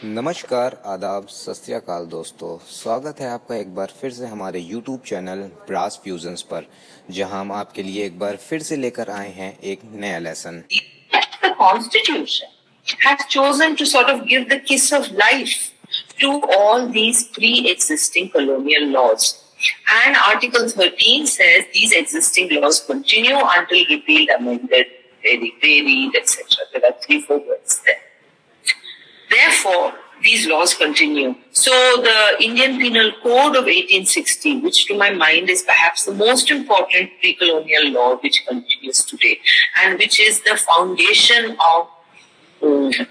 नमस्कार, आदाब, सत श्री अकाल दोस्तों। स्वागत है आपका एक बार फिर से हमारे YouTube चैनल ब्रास फ्यूजन्स पर, जहां हम आपके लिए एक बार फिर से लेकर आए हैं एक नया lesson. The Constitution has chosen to sort of give the kiss of life to all these pre-existing colonial laws. And Article 13 says these existing laws continue until repealed, amended, varied, etc. There are 3-4 words there. Therefore, these laws continue. So the Indian Penal Code of 1860, which to my mind is perhaps the most important pre-colonial law which continues today, and which is the foundation of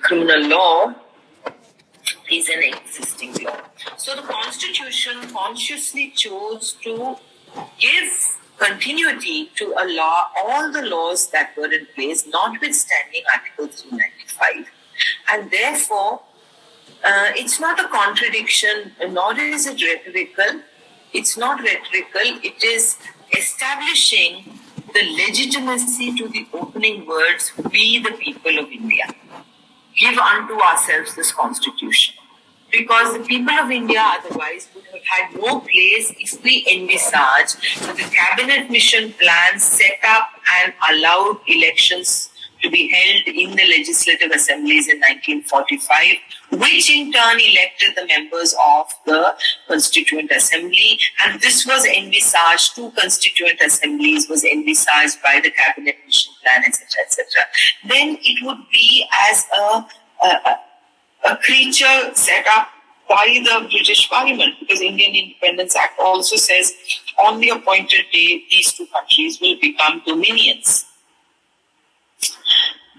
criminal law, is an existing law. So the Constitution consciously chose to give continuity to all the laws that were in place, notwithstanding Article 395. And therefore, it's not a contradiction, nor is it rhetorical. It's not rhetorical. It is establishing the legitimacy to the opening words, "We the people of India give unto ourselves this constitution." Because the people of India otherwise would have had no place if we envisage that the cabinet mission plan set up and allowed elections to be held in the legislative assemblies in 1945, which in turn elected the members of the Constituent Assembly. And this was envisaged, 2 Constituent Assemblies was envisaged by the Cabinet Mission Plan, etc., etc. Then it would be as a creature set up by the British Parliament, because Indian Independence Act also says on the appointed day, these 2 countries will become dominions.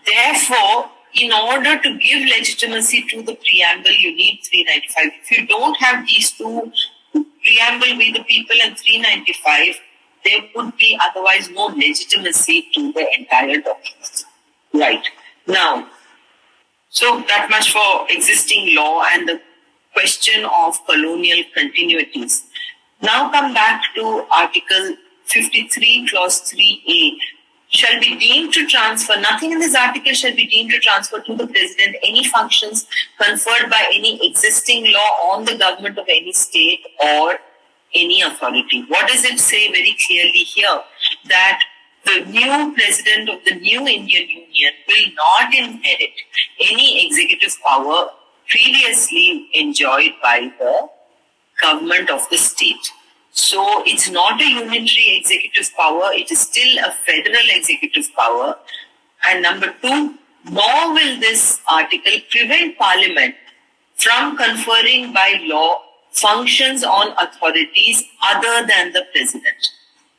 Therefore, in order to give legitimacy to the preamble, you need 395. If you don't have these 2, preamble, "We the people," and 395, there would be otherwise no legitimacy to the entire document. Right. Now, so that much for existing law and the question of colonial continuities. Now come back to Article 53, Clause 3A. Shall be deemed to transfer, nothing in this article shall be deemed to transfer to the President any functions conferred by any existing law on the government of any state or any authority. What does it say very clearly here? That the new President of the new Indian Union will not inherit any executive power previously enjoyed by the government of the state. So it's not a unitary executive power, it is still a federal executive power. And number 2, nor will this article prevent Parliament from conferring by law functions on authorities other than the President.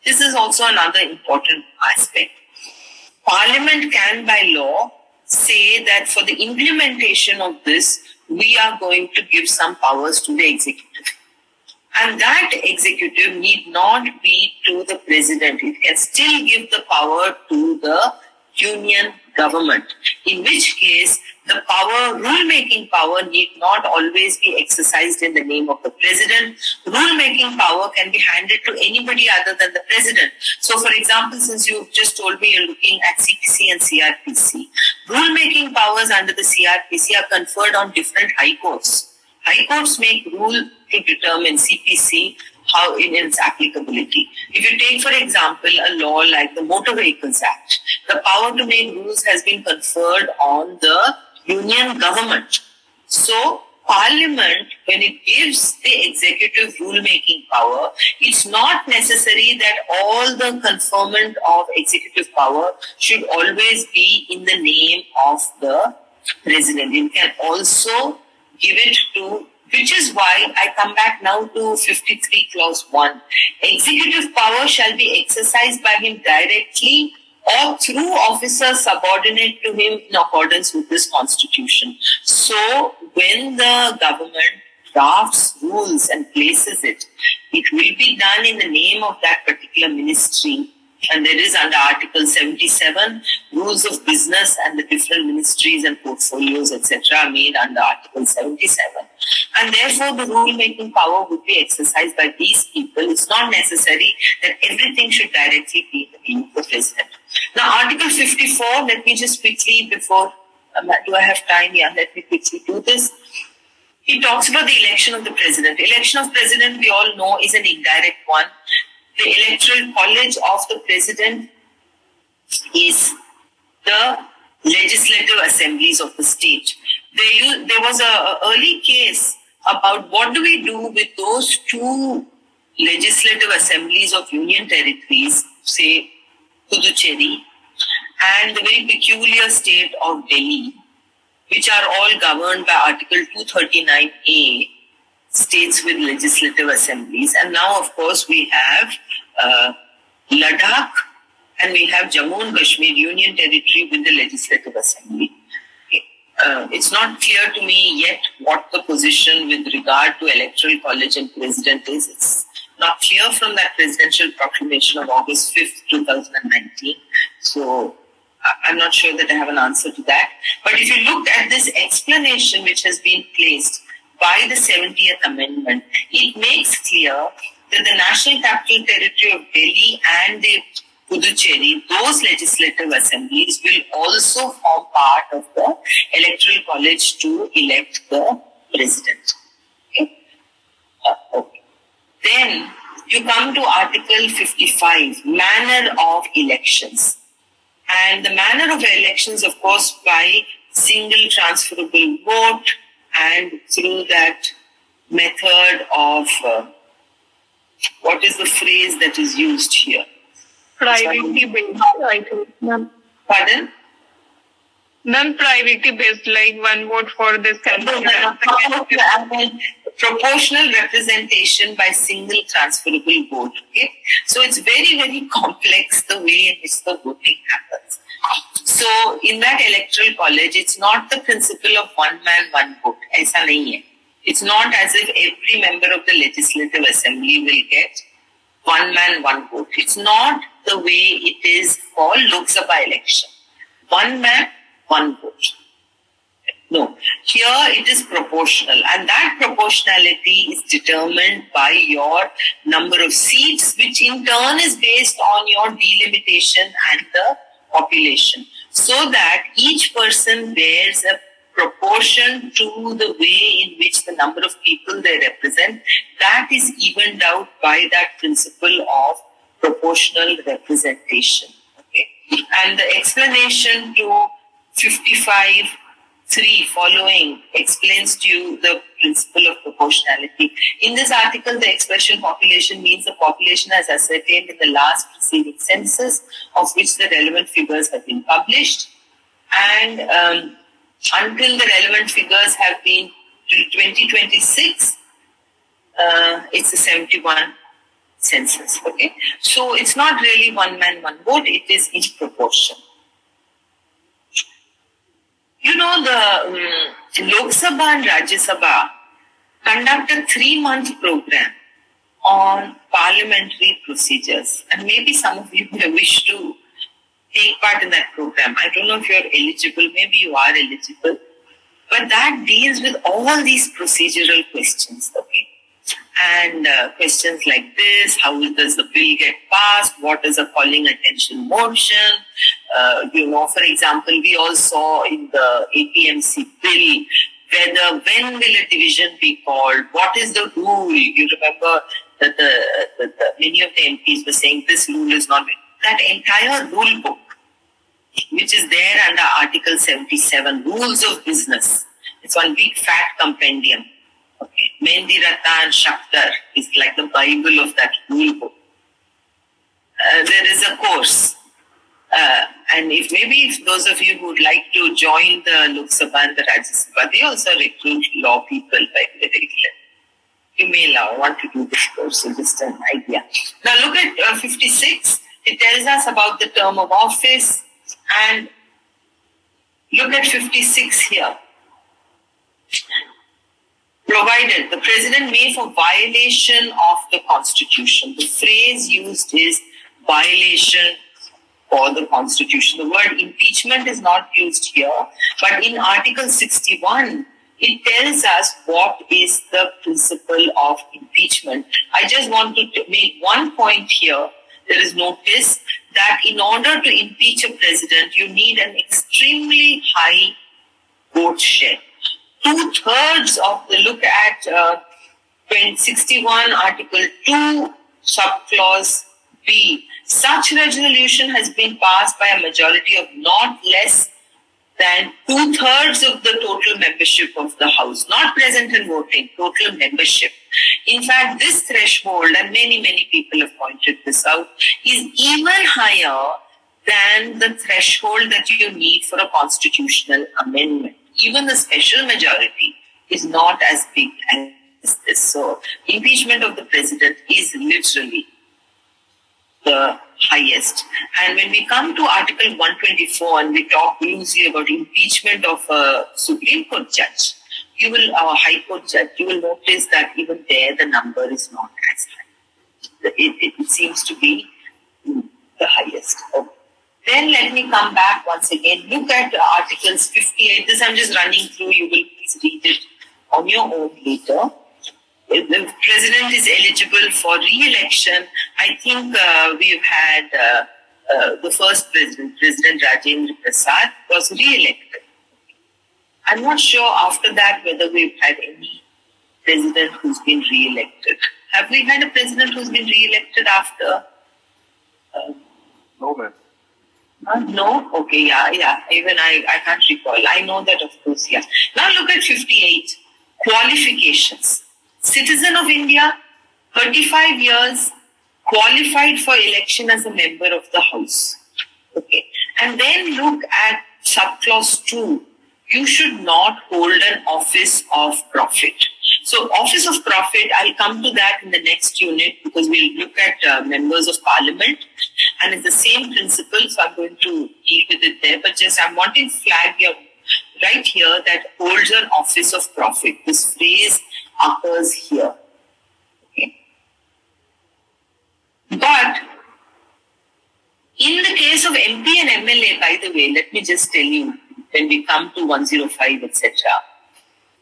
This is also another important aspect. Parliament can by law say that for the implementation of this, we are going to give some powers to the executive. And that executive need not be to the President. It can still give the power to the union government, in which case the rule-making power need not always be exercised in the name of the President. Rule-making power can be handed to anybody other than the President. So, for example, since you just told me you're looking at CPC and CRPC, rule-making powers under the CRPC are conferred on different high courts. High courts make rule to determine CPC, how in its applicability. If you take, for example, a law like the Motor Vehicles Act, the power to make rules has been conferred on the union government. So, Parliament, when it gives the executive rule-making power, it's not necessary that all the conferment of executive power should always be in the name of the President. It can also give it to, which is why I come back now to 53 Clause 1. Executive power shall be exercised by him directly or through officers subordinate to him in accordance with this constitution. So, when the government drafts rules and places it, it will be done in the name of that particular ministry. And there is under Article 77, rules of business and the different ministries and portfolios, etc. are made under Article 77. And therefore, the rule-making power would be exercised by these people. It's not necessary that everything should directly be in the name of the President. Now, Article 54, let me just quickly, before, do I have time? Yeah, let me quickly do this. he talks about the election of the president. Election of president, we all know, is an indirect one. The electoral college of the president is the legislative assemblies of the state. There was a early case about what do we do with those two legislative assemblies of union territories, say Puducherry, and the very peculiar state of Delhi, which are all governed by Article 239A, states with legislative assemblies. And now, of course, we have Ladakh and we have Jammu and Kashmir Union Territory with the legislative assembly. It's not clear to me yet what the position with regard to electoral college and president is. It's not clear from that presidential proclamation of August 5th, 2019. So I'm not sure that I have an answer to that. But if you look at this explanation which has been placed by the 70th Amendment, it makes clear that the National Capital Territory of Delhi and the Puducherry, those legislative assemblies will also form part of the electoral college to elect the president. Okay. Then you come to Article 55, manner of elections. And the manner of elections, of course, by single transferable vote and through that method of, what is the phrase that is used here? Privacy based, I think. Pardon? Non-privacy based, like one vote for this candidate. Proportional representation by single transferable vote. Okay, so it's very, very complex the way in which the voting happens. So in that electoral college, it's not the principle of one man, one vote. Aisa nahi hai. It's not as if every member of the legislative assembly will get one man, one vote. It's not the way it is for Lok Sabha election. One man, one vote. No, here it is proportional, and that proportionality is determined by your number of seats, which in turn is based on your delimitation and the population, so that each person bears a proportion to the way in which the number of people they represent. That is evened out by that principle of proportional representation. Okay, and the explanation to 55(3) following explains to you the principle of proportionality. In this article, the expression population means the population as ascertained in the last preceding census, of which the relevant figures have been published. And until the relevant figures have been till 2026, it's a 71 census. Okay, so it's not really one man, one vote. It is in proportion. You know, the Lok Sabha and Rajya Sabha conduct a 3-month program on parliamentary procedures, and maybe some of you may wish to take part in that program. I don't know if you're eligible, maybe you are eligible, but that deals with all these procedural questions, okay? And questions like this: how does the bill get passed? What is a calling attention motion? For example, we all saw in the APMC bill whether when will a division be called? What is the rule? You remember that the many of the MPs were saying this rule is not. That entire rule book, which is there under Article 77, Rules of Business. It's one big fat compendium. Okay, Mendi Rata and Shaktar is like the Bible of that rule book. There is a course, and if those of you who would like to join the Lok Sabha and the Rajya Sabha, they also recruit law people by the regular. You may want to do this course, so just an idea. Now look at 56. It tells us about the term of office, and look at 56 here. Provided the president may, for violation of the Constitution. The phrase used is violation for the Constitution. The word impeachment is not used here, but in Article 61, it tells us what is the principle of impeachment. I just want to make one point here. There is notice that in order to impeach a president, you need an extremely high vote share. 2/3 of the, look at 61 Article 2, subclause B. Such resolution has been passed by a majority of not less than 2/3 of the total membership of the House, not present and voting, total membership. In fact, this threshold, and many people have pointed this out, is even higher than the threshold that you need for a constitutional amendment. Even the special majority is not as big as this. So, impeachment of the president is literally the highest. And when we come to Article 124 and we talk loosely about impeachment of a Supreme Court judge, you will, our High Court judge, you will notice that even there the number is not as high. It seems to be the highest. Okay. Then let me come back once again. Look at Articles 58. This I'm just running through. You will please read it on your own later. If the president is eligible for re-election, I think we've had the first president, President Rajendra Prasad, was re-elected. I'm not sure after that whether we've had any president who's been re-elected. Have we had a president who's been re-elected after? No, ma'am. No? Okay, yeah. Even I can't recall. I know that, of course, yeah. Now look at 58. Qualifications. Citizen of India, 35 years, qualified for election as a member of the House. Okay. And then look at subclause 2. You should not hold an office of profit. So office of profit, I'll come to that in the next unit because we'll look at members of parliament. And it's the same principle, so I'm going to deal with it there. But just I'm wanting to flag here, right here, that holds an office of profit. This phrase occurs here. Okay. But in the case of MP and MLA, by the way, let me just tell you, when we come to 105, etc.,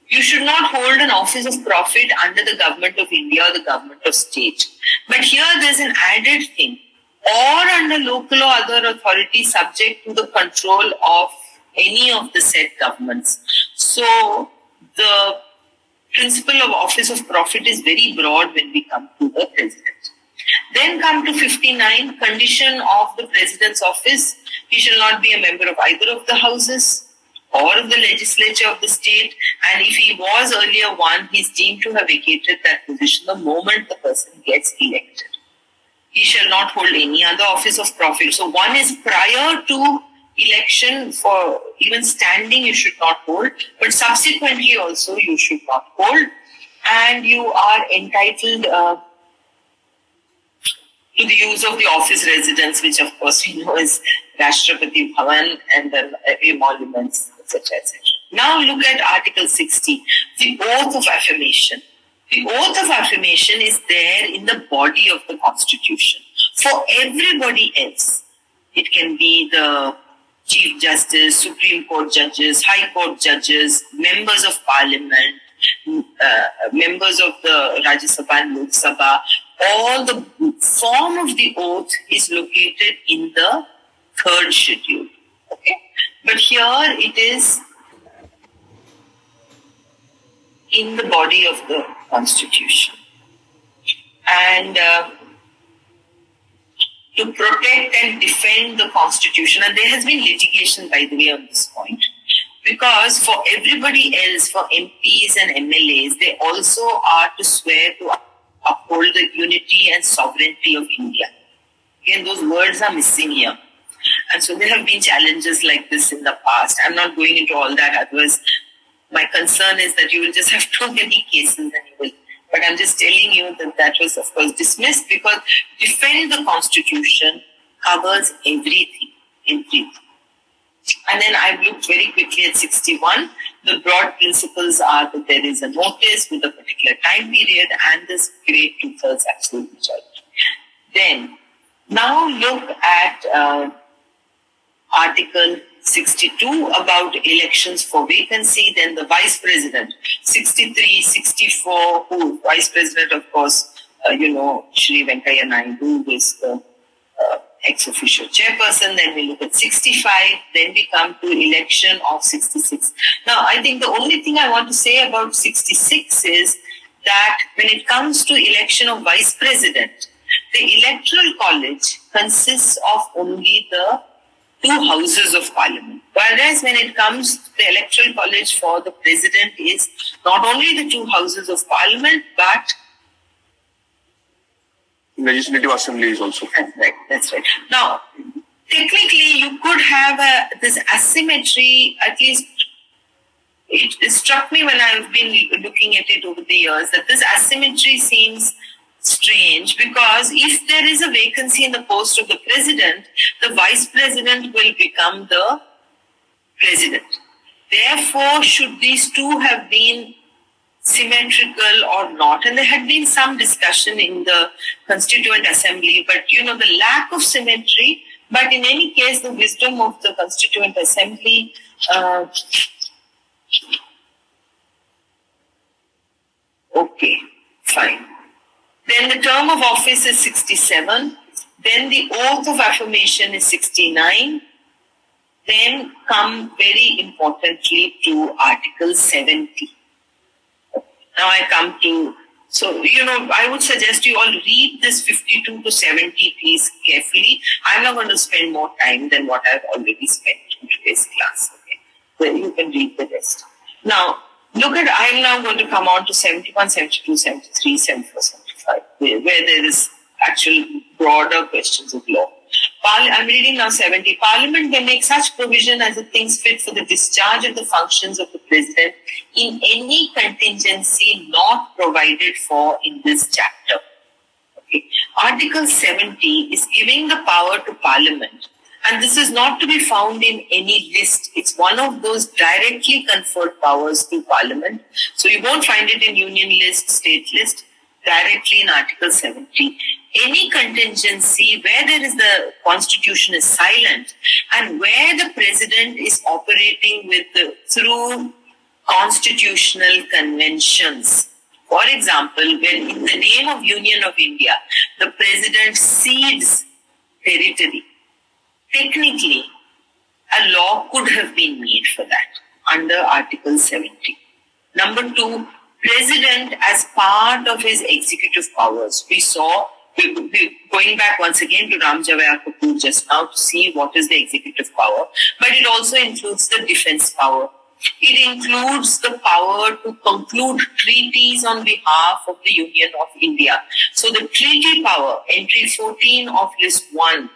you should not hold an office of profit under the government of India or the government of state. But here there's an added thing. Or under local or other authority subject to the control of any of the said governments. So the principle of office of profit is very broad when we come to the president. Then come to 59, condition of the president's office. He shall not be a member of either of the houses or of the legislature of the state. And if he was earlier one, he's deemed to have vacated that position the moment the person gets elected. He shall not hold any other office of profit. So one is prior to election, for even standing you should not hold, but subsequently also you should not hold. And you are entitled to the use of the office residence, which of course we know is Rashtrapati Bhavan and the emoluments, etc., etc. Now look at Article 60, the Oath of Affirmation. The Oath of Affirmation is there in the body of the Constitution. For everybody else, it can be the Chief Justice, Supreme Court judges, High Court judges, members of Parliament, members of the Rajya Sabha and Lok Sabha. All the form of the oath is located in the 3rd schedule. Okay? But here it is in the body of the Constitution. And to protect and defend the Constitution, and there has been litigation, by the way, on this point, because for everybody else, for MPs and MLAs, they also are to swear to uphold the unity and sovereignty of India. Again, those words are missing here. And so there have been challenges like this in the past. I'm not going into all that, otherwise my concern is that you will just have too many cases and you will. But I'm just telling you that that was, of course, dismissed because defend the Constitution covers everything. And then I've looked very quickly at 61. The broad principles are that there is a notice with a particular time period and this great 2/3 absolute majority. Then, now look at Article 62 about elections for vacancy, then the Vice President, 63, 64, who Vice President, of course, Shri Venkaiah Naidu is the ex officio chairperson, then we look at 65, then we come to election of 66. Now, I think the only thing I want to say about 66 is that when it comes to election of vice president, the electoral college consists of only the two houses of parliament. Whereas when it comes to the electoral college for the president is not only the two houses of parliament, but legislative assembly is also. That's right. Now, technically, you could have this asymmetry, at least it struck me when I've been looking at it over the years, that this asymmetry seems strange, because if there is a vacancy in the post of the president, the vice president will become the president. Therefore, should these two have been symmetrical or not? And there had been some discussion in the Constituent Assembly, but the lack of symmetry. But in any case, the wisdom of the Constituent Assembly okay, fine. Then the term of office is 67. Then the oath of affirmation is 69. Then come very importantly to Article 70. Now I come to, I would suggest you all read this 52 to 70 piece carefully. I'm not going to spend more time than what I've already spent in today's class. Okay? Well, you can read the rest. Now, I'm now going to come on to 71, 72, 73, 74, 75, where there is actual broader questions of law. I'm reading now 70. Parliament may make such provision as it thinks fit for the discharge of the functions of the president in any contingency not provided for in this chapter. Okay. Article 70 is giving the power to Parliament, and this is not to be found in any list. It's one of those directly conferred powers to Parliament. So you won't find it in union list, state list, directly in Article 70. Any contingency where there is the constitution is silent and where the president is operating through constitutional conventions. For example, when in the name of Union of India, the president cedes territory, technically, a law could have been made for that under Article 70. Number two, president as part of his executive powers. We saw, we're going back once again to Ram Javaya Kapoor just now to see what is the executive power, but it also includes the defense power. It includes the power to conclude treaties on behalf of the Union of India. So the treaty power, entry 14 of list 1,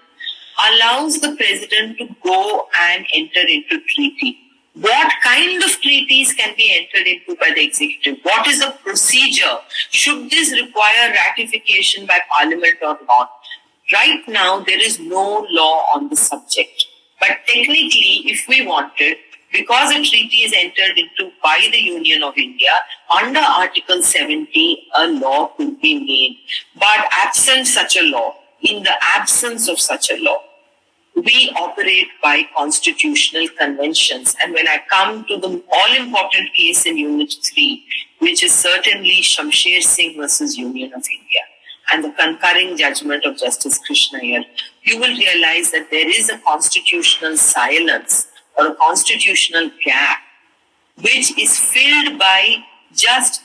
allows the president to go and enter into treaty. What kind of treaties can be entered into by the executive? What is the procedure? Should this require ratification by Parliament or not? Right now, there is no law on the subject. But technically, if we wanted, because a treaty is entered into by the Union of India, under Article 70, a law could be made. But absent such a law, in the absence of such a law, we operate by constitutional conventions. And when I come to the all-important case in Unit 3, which is certainly Shamsher Singh versus Union of India, and the concurring judgment of Justice Krishna Iyer, you will realize that there is a constitutional silence or a constitutional gap, which is filled by just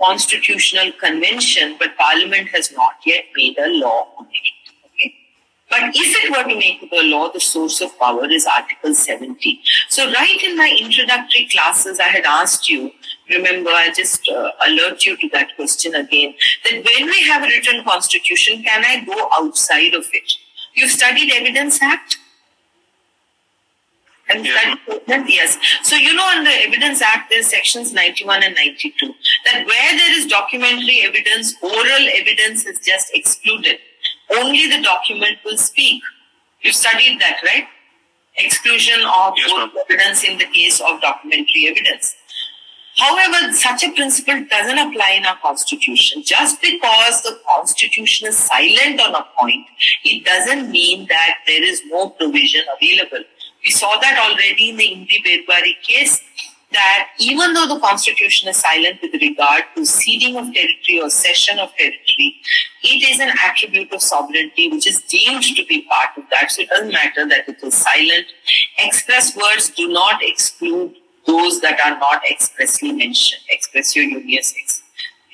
constitutional convention, but Parliament has not yet made a law on it. But if it were to make the law, the source of power is Article 70. So right in my introductory classes, I had asked you, remember, I just alert you to that question again, that when we have a written constitution, can I go outside of it? You've studied Evidence Act? Yes. So, in the Evidence Act, there's sections 91 and 92, that where there is documentary evidence, oral evidence is just excluded. Only the document will speak. You studied that, right? Exclusion of evidence in the case of documentary evidence. However, such a principle doesn't apply in our constitution. Just because the constitution is silent on a point, it doesn't mean that there is no provision available. We saw that already in the Indi Bedwari case, that even though the Constitution is silent with regard to ceding of territory or cession of territory, it is an attribute of sovereignty which is deemed to be part of that. So it doesn't matter that it is silent. Express words do not exclude those that are not expressly mentioned. Expressio unius,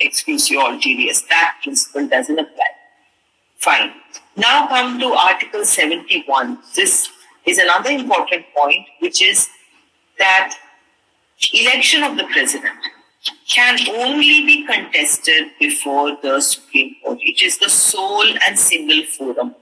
exclusio ulterius. That principle doesn't apply. Fine. Now come to Article 71. This is another important point, which is that election of the president can only be contested before the Supreme Court. It is the sole and single forum.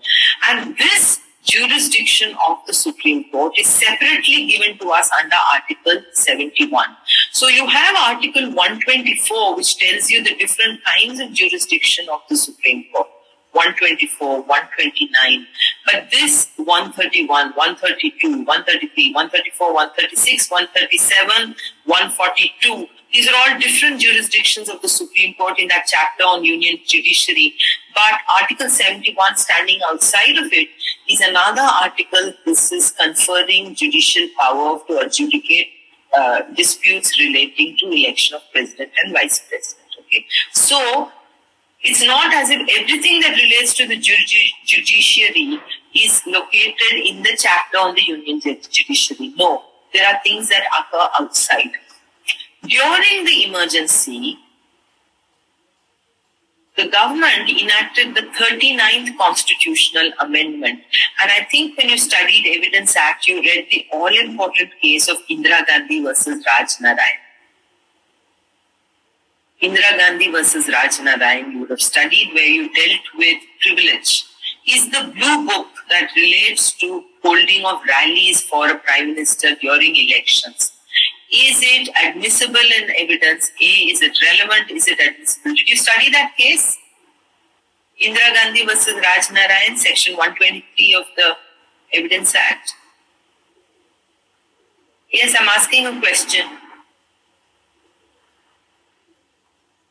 And this jurisdiction of the Supreme Court is separately given to us under Article 71. So you have Article 124, which tells you the different kinds of jurisdiction of the Supreme Court. 124, 129, but this 131, 132, 133, 134, 136, 137, 142, these are all different jurisdictions of the Supreme Court in that chapter on union judiciary. But Article 71 standing outside of it is another article. This is conferring judicial power to adjudicate disputes relating to election of president and vice president. Okay, so it's not as if everything that relates to the judiciary is located in the chapter on the union judiciary. No, there are things that occur outside. During the emergency, the government enacted the 39th Constitutional Amendment. And I think when you studied Evidence Act, you read the all-important case of Indira Gandhi versus Raj Narayan. Indira Gandhi versus Raj Narayan, you would have studied, where you dealt with privilege. Is the blue book that relates to holding of rallies for a prime minister during elections, is it admissible in evidence? Is it relevant? Is it admissible? Did you study that case? Indira Gandhi versus Raj Narayan, section 123 of the Evidence Act. Yes, I'm asking a question.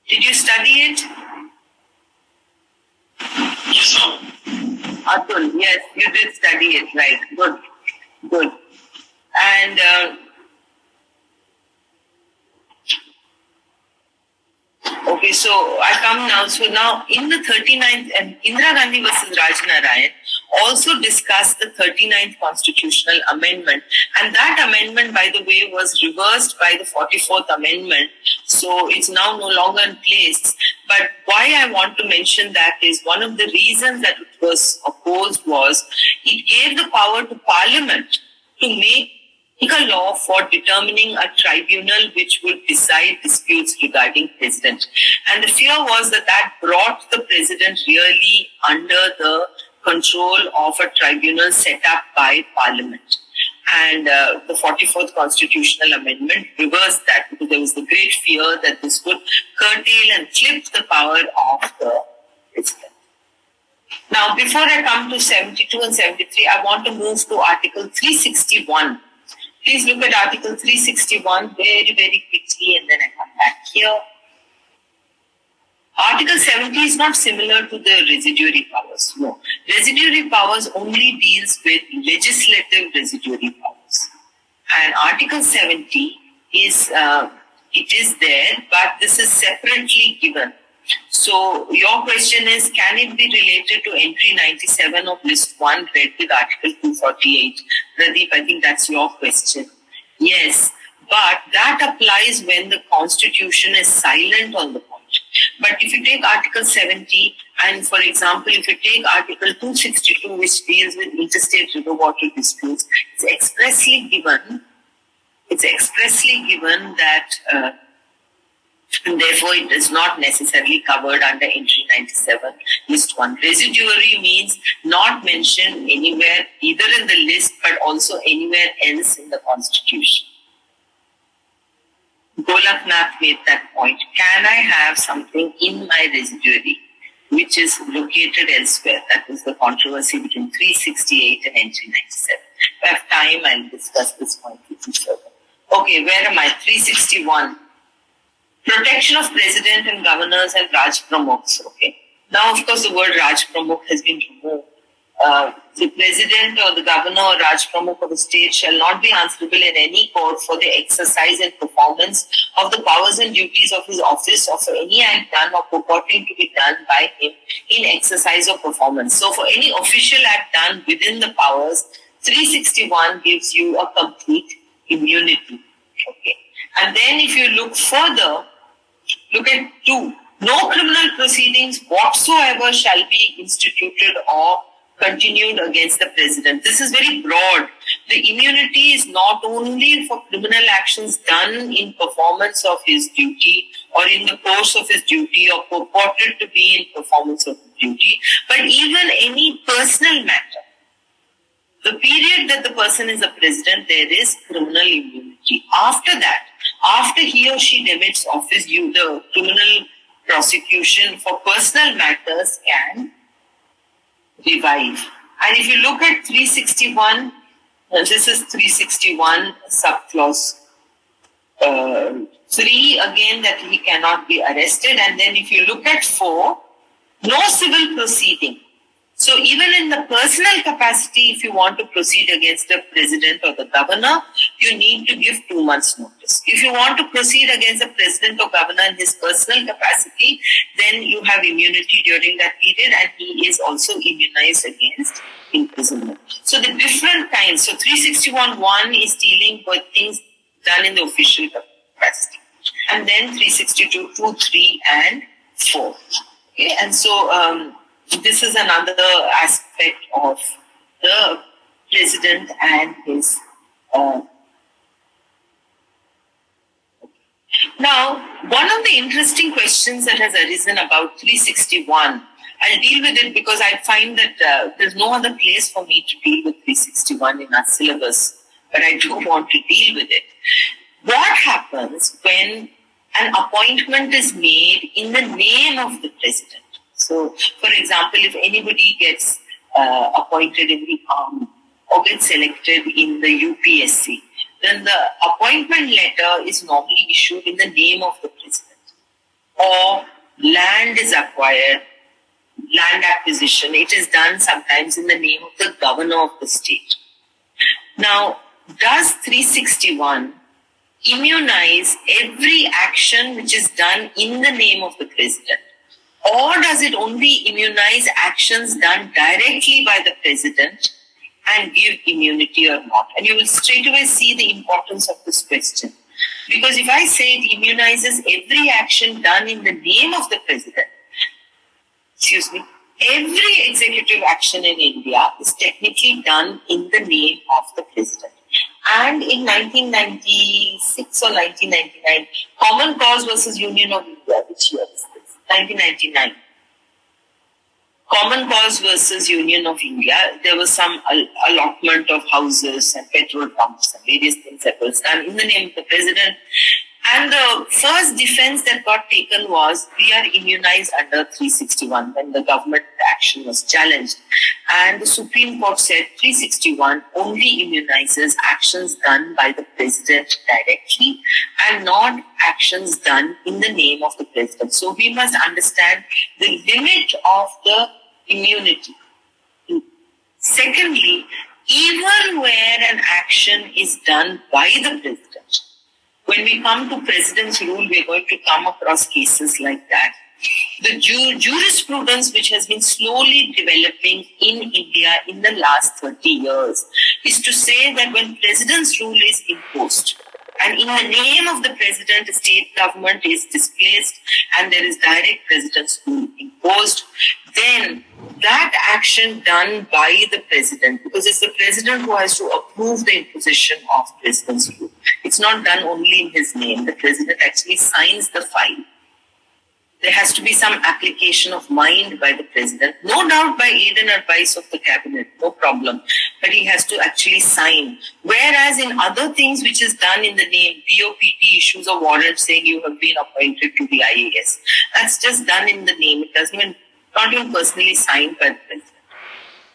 Did you study it? Yes, ma'am. Atul, yes, you did study it, right. Good, good. And okay, so I come now. So now in the 39th, and Indira Gandhi versus Raj Narayan also discussed the 39th Constitutional Amendment. And that amendment, by the way, was reversed by the 44th Amendment. So it's now no longer in place. But why I want to mention that is one of the reasons that it was opposed was it gave the power to Parliament to make a law for determining a tribunal which would decide disputes regarding president. And the fear was that that brought the president really under the control of a tribunal set up by Parliament. And the 44th Constitutional Amendment reversed that because there was the great fear that this would curtail and clip the power of the president. Now, before I come to 72 and 73, I want to move to Article 361. Please look at Article 361 very, very quickly, and then I come back here. Article 70 is not similar to the residuary powers. No. Residuary powers only deals with legislative residuary powers. And Article 70 is, it is there, but this is separately given. So your question is, can it be related to entry 97 of list 1 read with Article 248? Pradeep, I think that's your question. Yes, but that applies when the Constitution is silent on the point. But if you take Article 70 and, for example, if you take Article 262, which deals with interstate river water disputes, it's expressly given that and therefore it is not necessarily covered under entry 97 list 1. Residuary means not mentioned anywhere, either in the list but also anywhere else in the Constitution. Golaknath made that point. Can I have something in my residuary which is located elsewhere? That was the controversy between 368 and entry 97. If I have time, I'll discuss this point with you further. Okay, where am I? 361. Protection of president and governors and Raj Pramukhs. Okay. Now, of course, the word Raj Pramukh has been removed the president or the governor or Raj Pramukh of the state shall not be answerable in any court for the exercise and performance of the powers and duties of his office or for any act done or purporting to be done by him in exercise or performance. So for any official act done within the powers, 361 gives you a complete immunity. Okay. And then if you look further, look at 2. No criminal proceedings whatsoever shall be instituted or continued against the president. This is very broad. The immunity is not only for criminal actions done in performance of his duty or in the course of his duty or purported to be in performance of his duty, but even any personal matter. The period that the person is a president, there is criminal immunity. After that, after he or she demits office, the criminal prosecution for personal matters can revive. And if you look at 361, this is 361 subclause 3, again, that he cannot be arrested. And then if you look at 4, no civil proceeding. So even in the personal capacity, if you want to proceed against the president or the governor, you need to give 2 months notice. If you want to proceed against the president or governor in his personal capacity, then you have immunity during that period, and he is also immunized against imprisonment. So the different kinds. So 361.1 is dealing with things done in the official capacity. And then 362, 2, 3, and 4. Okay, and so this is another aspect of the president and his. Now, one of the interesting questions that has arisen about 361, I'll deal with it because I find that there's no other place for me to deal with 361 in our syllabus, but I do want to deal with it. What happens when an appointment is made in the name of the president? So, for example, if anybody gets appointed in the army or gets selected in the UPSC, then the appointment letter is normally issued in the name of the president. Or land is acquired, land acquisition, it is done sometimes in the name of the governor of the state. Now, does 361 immunize every action which is done in the name of the president? Or does it only immunize actions done directly by the president and give immunity or not? And you will straight away see the importance of this question. Because if I say it immunizes every action done in the name of the president, every executive action in India is technically done in the name of the president. And in 1996 or 1999, Common Cause versus Union of India, which year is this? 1999. Common Cause versus Union of India, there was some allotment of houses and petrol pumps and various things that was done in the name of the president. And the first defense that got taken was, we are immunized under 361 when the government action was challenged. And the Supreme Court said 361 only immunizes actions done by the president directly and not actions done in the name of the president. So we must understand the limit of the immunity. Secondly, even where an action is done by the president, when we come to President's Rule, we are going to come across cases like that. The jurisprudence which has been slowly developing in India in the last 30 years is to say that when President's Rule is imposed, and in the name of the president, the state government is displaced and there is direct President's Rule imposed, then that action done by the president, because it's the president who has to approve the imposition of President's Rule. It's not done only in his name. The president actually signs the file. There has to be some application of mind by the president, no doubt by aid and advice of the cabinet, no problem. But he has to actually sign. Whereas in other things which is done in the name, BOPT issues a warrant saying you have been appointed to the IAS. That's just done in the name. It doesn't even, not even personally signed by the president.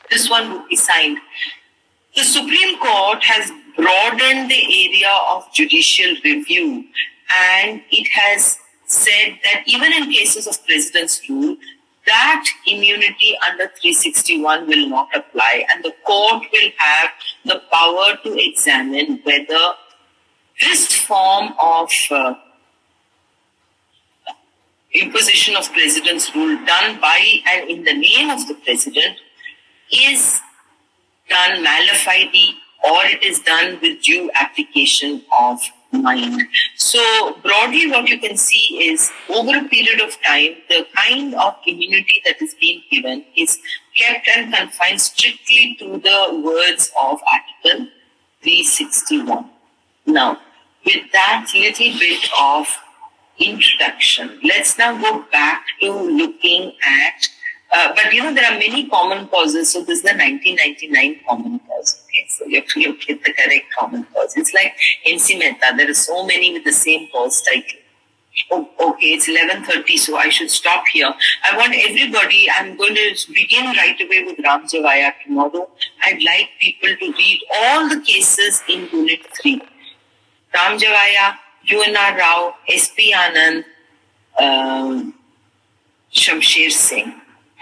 This one would be signed. The Supreme Court has broadened the area of judicial review, and it has said that even in cases of President's Rule, that immunity under 361 will not apply, and the court will have the power to examine whether this form of imposition of president's rule done by and in the name of the president is done mala fide or it is done with due application of mind. So broadly what you can see is over a period of time, the kind of immunity that is being given is kept and confined strictly to the words of Article 361. Now, with that little bit of introduction, let's now go back to looking at, but there are many common causes. So this is the 1999 common cause. Okay, so you have to get the correct common cause. It's like MC Mehta. There are so many with the same cause title. Oh, okay, it's 11:30, so I should stop here. I want everybody, I'm going to begin right away with Ram Javaya tomorrow. I'd like people to read all the cases in Unit 3. Ram Javaya, UNR Rao, SP Anand, Shamsher Singh.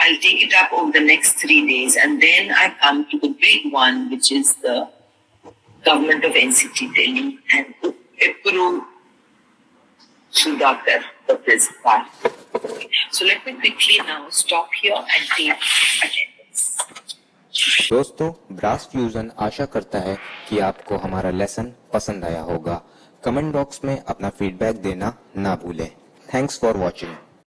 I'll take it up over the next 3 days, and then I come to the big one, which is the government of NCT Delhi and Epuru Sudhakar, the principal. So let me quickly now stop here and take attendance. दोस्तों, brass fusion आशा करता है कि आपको हमारा lesson पसंद आया होगा। Comment box में अपना फीडबैक देना ना भूलें। Thanks for watching.